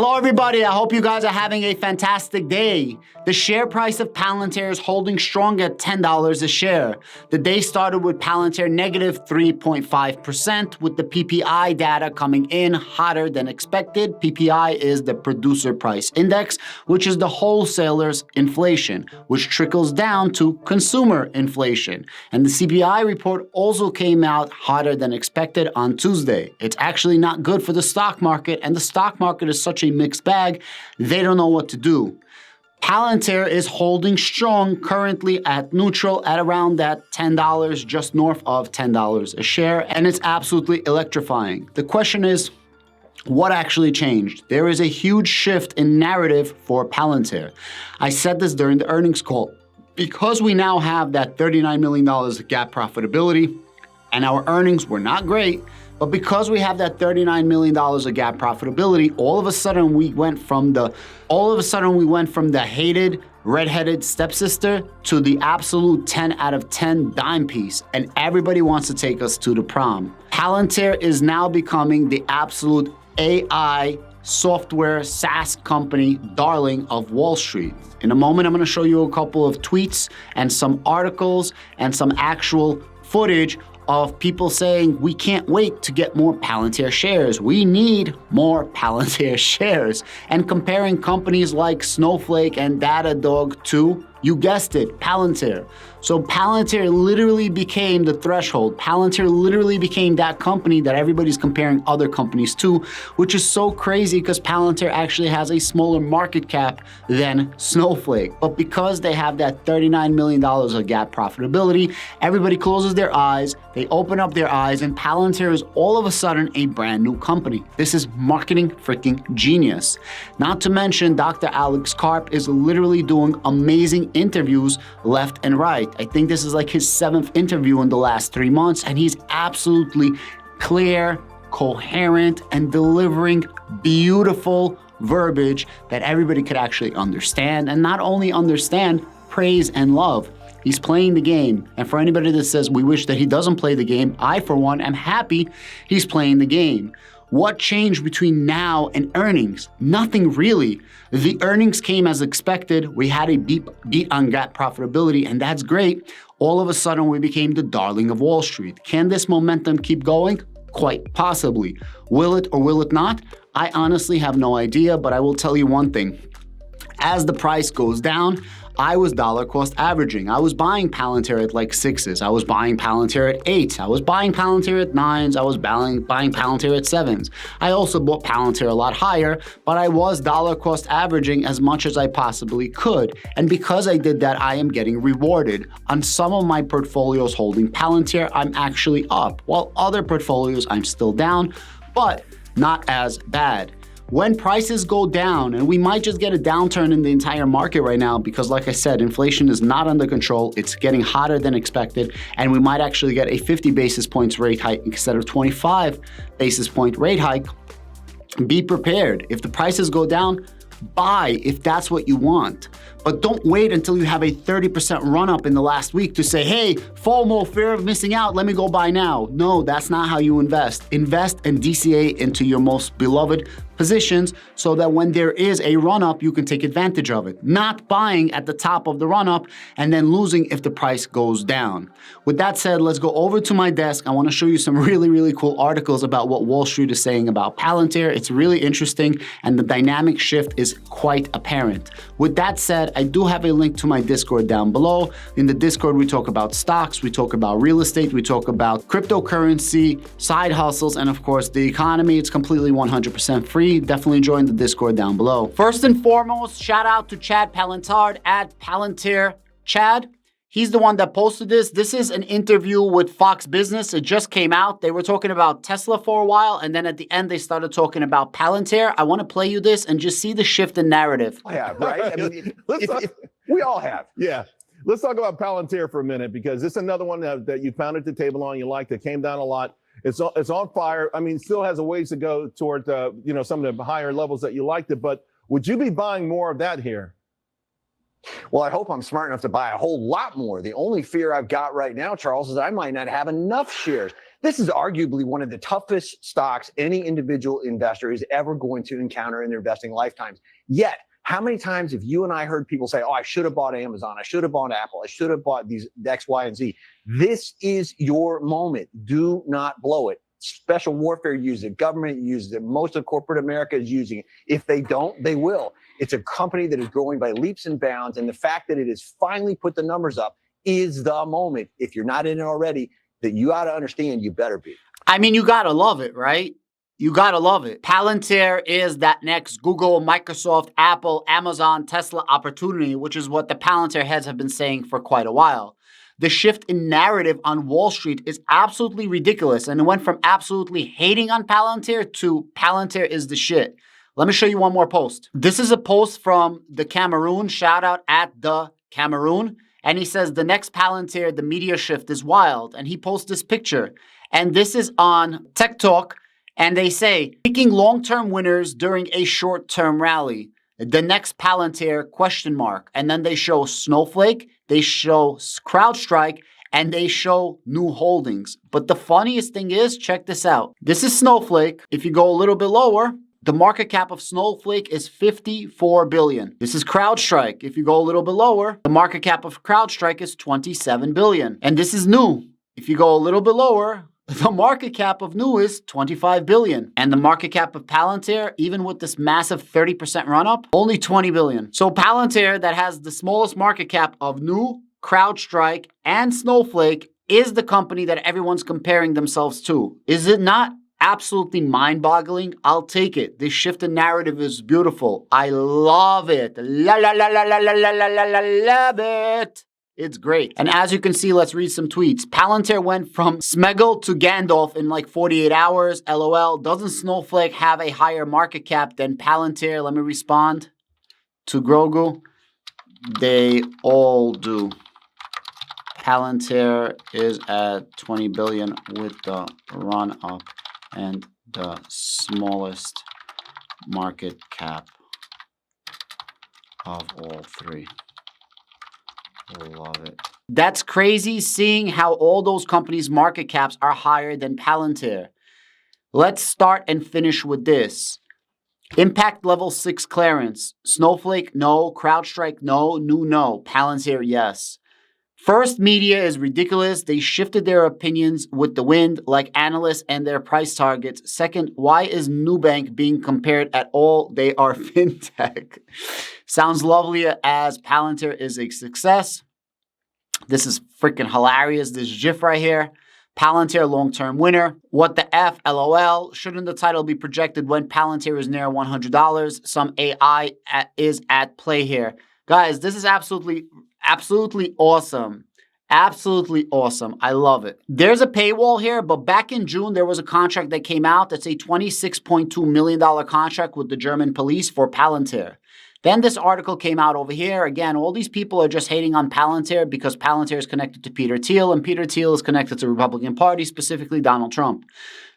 Hello, everybody. I hope you guys are having a fantastic day. The share price of Palantir is holding strong at $10 a share. The day started with Palantir negative 3.5%, with the PPI data coming in hotter than expected. PPI is the producer price index, which is the wholesaler's inflation, which trickles down to consumer inflation. And the CPI report also came out hotter than expected on Tuesday. It's actually not good for the stock market, and the stock market is such a mixed bag, they don't know what to do. Palantir is holding strong currently at neutral at around that $10, just north of $10 a share, and it's absolutely electrifying. The question is, what actually changed? There is a huge shift in narrative for Palantir. I said this during the earnings call. Because we now have that $39 million GAAP profitability, and our earnings were not great, but because we have that $39 million of GAAP profitability, all of a sudden we went from the hated redheaded stepsister to the absolute 10 out of 10 dime piece, and everybody wants to take us to the prom. Palantir is now becoming the absolute AI software SaaS company darling of Wall Street. In a moment, I'm going to show you a couple of tweets and some articles and some actual footage of people saying, we can't wait to get more Palantir shares. We need more Palantir shares. And comparing companies like Snowflake and Datadog to, you guessed it, Palantir. So Palantir literally became the threshold. Palantir literally became that company that everybody's comparing other companies to, which is so crazy because Palantir actually has a smaller market cap than Snowflake. But because they have that $39 million of GAAP profitability, everybody closes their eyes, they open up their eyes, and Palantir is all of a sudden a brand new company. This is marketing freaking genius. Not to mention, Dr. Alex Karp is literally doing amazing interviews left and right. I think this is like his 7th interview in the last 3 months, and he's absolutely clear, coherent, and delivering beautiful verbiage that everybody could actually understand, and not only understand, praise and love. He's playing the game. And for anybody that says we wish that he doesn't play the game, I, for one, am happy he's playing the game. What changed between now and earnings? Nothing really. The earnings came as expected. We had a beat on GAAP profitability, and that's great. All of a sudden, we became the darling of Wall Street. Can this momentum keep going? Quite possibly. Will it or will it not? I honestly have no idea, but I will tell you one thing. As the price goes down, I was dollar cost averaging. I was buying Palantir at like 6s. I was buying Palantir at 8s. I was buying Palantir at 9s. I was buying Palantir at 7s. I also bought Palantir a lot higher, but I was dollar cost averaging as much as I possibly could. And because I did that, I am getting rewarded. On some of my portfolios holding Palantir, I'm actually up, while other portfolios I'm still down, but not as bad. When prices go down, and we might just get a downturn in the entire market right now because, like I said, inflation is not under control. It's getting hotter than expected, and we might actually get a 50 basis points rate hike instead of 25 basis point rate hike. Be prepared. If the prices go down, buy if that's what you want. But don't wait until you have a 30% run up in the last week to say, hey, FOMO, fear of missing out, let me go buy now. No, that's not how you invest. Invest and DCA into your most beloved positions so that when there is a run up, you can take advantage of it. Not buying at the top of the run up and then losing if the price goes down. With that said, let's go over to my desk. I want to show you some really, really cool articles about what Wall Street is saying about Palantir. It's really interesting, and the dynamic shift is quite apparent. With that said, I do have a link to my Discord down below. In the Discord, we talk about stocks, we talk about real estate, we talk about cryptocurrency, side hustles, and of course, the economy. It's completely 100% free. Definitely join the Discord down below. First and foremost, shout out to Chad Palantard at Palantir Chad. He's the one that posted this. This is an interview with Fox Business. It just came out. They were talking about Tesla for a while, and then at the end, they started talking about Palantir. I want to play you this and just see the shift in narrative. I have, right? I mean, we all have. Yeah. Let's talk about Palantir for a minute, because it's another one that you found at the table on, you liked, that came down a lot. It's on fire. I mean, still has a ways to go toward some of the higher levels that you liked it. But would you be buying more of that here? Well, I hope I'm smart enough to buy a whole lot more. The only fear I've got right now, Charles, is that I might not have enough shares. This is arguably one of the toughest stocks any individual investor is ever going to encounter in their investing lifetimes. Yet, how many times have you and I heard people say, oh, I should have bought Amazon, I should have bought Apple, I should have bought these X, Y, and Z. This is your moment. Do not blow it. Special warfare uses it. Government uses it. Most of corporate America is using it. If they don't, they will. It's a company that is growing by leaps and bounds. And the fact that it has finally put the numbers up is the moment. If you're not in it already, that you ought to understand, you better be. I mean, you gotta love it, right? You gotta love it. Palantir is that next Google, Microsoft, Apple, Amazon, Tesla opportunity, which is what the Palantir heads have been saying for quite a while. The shift in narrative on Wall Street is absolutely ridiculous. And it went from absolutely hating on Palantir to Palantir is the shit. Let me show you one more post. This is a post from the Cameroon. Shout out at the Cameroon. And he says, the next Palantir, the media shift is wild. And he posts this picture. And this is on Tech Talk. And they say, picking long-term winners during a short-term rally. The next Palantir, question mark. And then they show Snowflake, they show CrowdStrike, and they show new holdings. But the funniest thing is, check this out. This is Snowflake. If you go a little bit lower, the market cap of Snowflake is $54 billion. This is CrowdStrike. If you go a little bit lower, the market cap of CrowdStrike is $27 billion. And this is new. If you go a little bit lower, the market cap of new is $25 billion. And the market cap of Palantir, even with this massive 30% run-up, only $20 billion. So Palantir, that has the smallest market cap of new, CrowdStrike, and Snowflake, is the company that everyone's comparing themselves to. Is it not absolutely mind-boggling? I'll take it. This shift in narrative is beautiful. I love it. Love it. It's great. And as you can see, let's read some tweets. Palantir went from Smeagol to Gandalf in like 48 hours. LOL. Doesn't Snowflake have a higher market cap than Palantir? Let me respond to Grogu. They all do. Palantir is at 20 billion with the run up and the smallest market cap of all three. Love it. That's crazy seeing how all those companies' market caps are higher than Palantir. Let's start and finish with this. Impact level 6 clearance. Snowflake, no. CrowdStrike, no. New, no. Palantir, yes. First, media is ridiculous. They shifted their opinions with the wind, like analysts and their price targets. Second, why is Nubank being compared at all? They are fintech. Sounds lovely as Palantir is a success. This is freaking hilarious. This GIF right here. Palantir long-term winner. What the F? LOL. Shouldn't the title be projected when Palantir is near $100? Some AI is at play here. Guys, this is absolutely awesome. Absolutely awesome. I love it. There's a paywall here, but back in June, there was a contract that came out that's a $26.2 million contract with the German police for Palantir. Then this article came out over here. Again, all these people are just hating on Palantir because Palantir is connected to Peter Thiel, and Peter Thiel is connected to the Republican Party, specifically Donald Trump.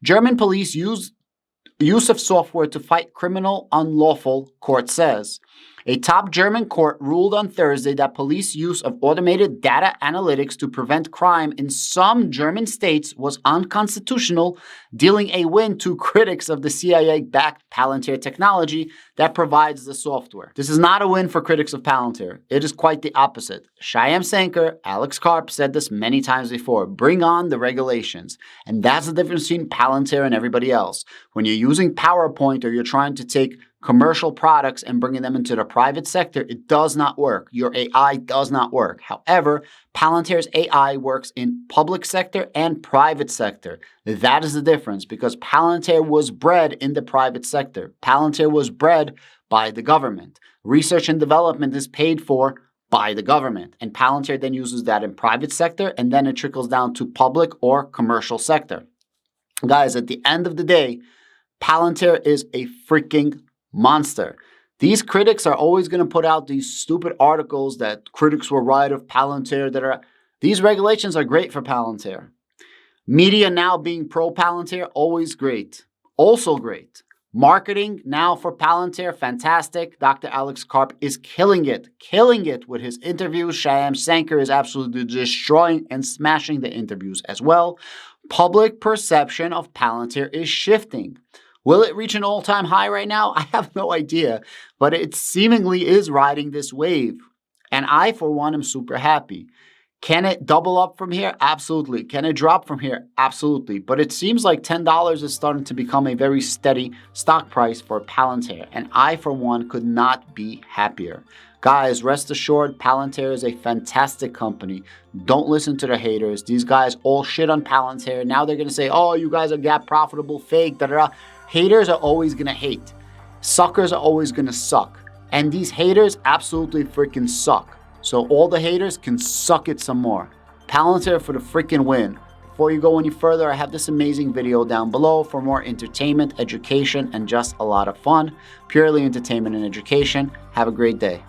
German police use of software to fight criminal unlawful, court says. A top German court ruled on Thursday that police use of automated data analytics to prevent crime in some German states was unconstitutional, dealing a win to critics of the CIA-backed Palantir technology that provides the software. This is not a win for critics of Palantir. It is quite the opposite. Shyam Sankar, Alex Karp said this many times before. Bring on the regulations. And that's the difference between Palantir and everybody else. When you're using PowerPoint or you're trying to take commercial products and bringing them into the private sector, it does not work. Your AI does not work. However, Palantir's AI works in public sector and private sector. That is the difference because Palantir was bred in the private sector. Palantir was bred by the government. Research and development is paid for by the government. And Palantir then uses that in private sector and then it trickles down to public or commercial sector. Guys, at the end of the day, Palantir is a freaking monster. These critics are always going to put out these stupid articles that critics were right of Palantir. These regulations are great for Palantir. Media now being pro-Palantir, always great. Also great. Marketing now for Palantir, fantastic. Dr. Alex Karp is killing it with his interviews. Shyam Sankar is absolutely destroying and smashing the interviews as well. Public perception of Palantir is shifting. Will it reach an all-time high right now? I have no idea, but it seemingly is riding this wave. And I, for one, am super happy. Can it double up from here? Absolutely. Can it drop from here? Absolutely. But it seems like $10 is starting to become a very steady stock price for Palantir. And I, for one, could not be happier. Guys, rest assured, Palantir is a fantastic company. Don't listen to the haters. These guys all shit on Palantir. Now they're going to say, oh, you guys are gap profitable, fake, da-da-da. Haters are always going to hate. Suckers are always going to suck. And these haters absolutely freaking suck. So all the haters can suck it some more. Palantir for the freaking win. Before you go any further, I have this amazing video down below for more entertainment, education, and just a lot of fun. Purely entertainment and education. Have a great day.